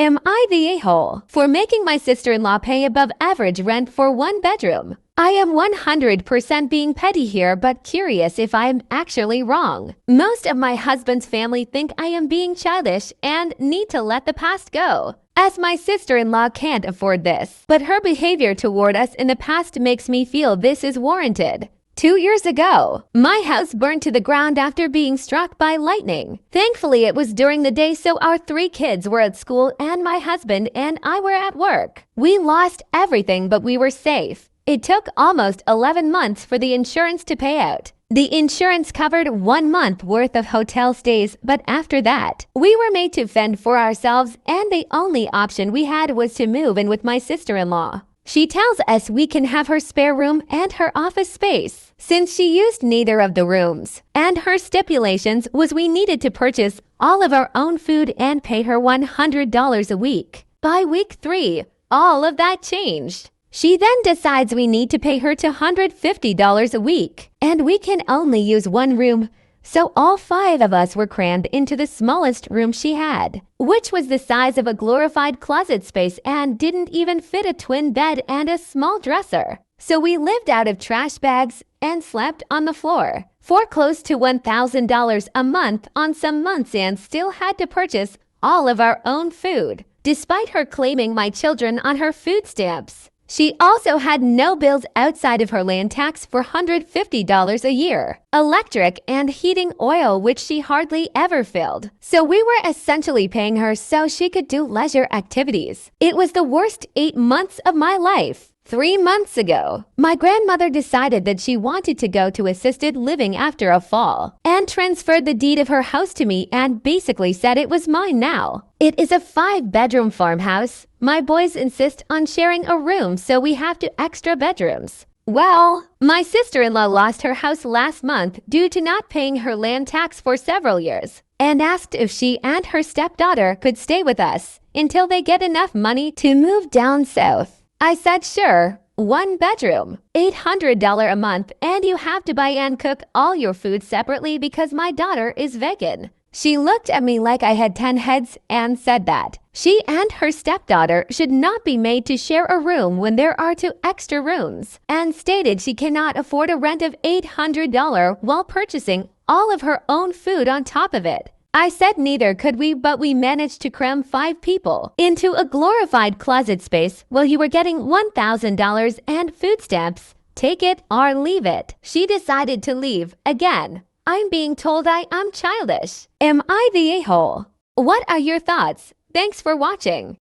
Am I the a-hole for making my sister-in-law pay above average rent for one bedroom? I am 100% being petty here, but curious if I'm actually wrong. Most of my husband's family think I am being childish and need to let the past go, as my sister-in-law can't afford this. But her behavior toward us in the past makes me feel this is warranted. 2 years ago, my house burned to the ground after being struck by lightning. Thankfully, it was during the day, so our 3 kids were at school and my husband and I were at work. We lost everything, but we were safe. It took almost 11 months for the insurance to pay out. The insurance covered 1 month worth of hotel stays, but after that, we were made to fend for ourselves, and the only option we had was to move in with my sister-in-law. She tells us we can have her spare room and her office space, since she used neither of the rooms. And her stipulations was we needed to purchase all of our own food and pay her $100 a week. By week 3, all of that changed. She then decides we need to pay her $250 a week, and we can only use 1 room. So all 5 of us were crammed into the smallest room she had, which was the size of a glorified closet space and didn't even fit a twin bed and a small dresser. So we lived out of trash bags and slept on the floor for close to $1,000 a month on some months, and still had to purchase all of our own food, despite her claiming my children on her food stamps. She also had no bills outside of her land tax for $150 a year, electric and heating oil, which she hardly ever filled. So we were essentially paying her so she could do leisure activities. It was the worst 8 months of my life. 3 months ago, my grandmother decided that she wanted to go to assisted living after a fall and transferred the deed of her house to me and basically said it was mine now. It is a 5-bedroom farmhouse. My boys insist on sharing a room, so we have 2 extra bedrooms. Well, my sister-in-law lost her house last month due to not paying her land tax for several years, and asked if she and her stepdaughter could stay with us until they get enough money to move down south. I said sure. 1 bedroom, $800 a month, and you have to buy and cook all your food separately because my daughter is vegan. She looked at me like I had 10 heads and said that she and her stepdaughter should not be made to share a room when there are 2 extra rooms, and stated she cannot afford a rent of $800 while purchasing all of her own food on top of it. I said neither could we, but we managed to cram 5 people into a glorified closet space while you were getting $1,000 and food stamps. Take it or leave it. She decided to leave again. I'm being told I am childish. Am I the a-hole? What are your thoughts? Thanks for watching.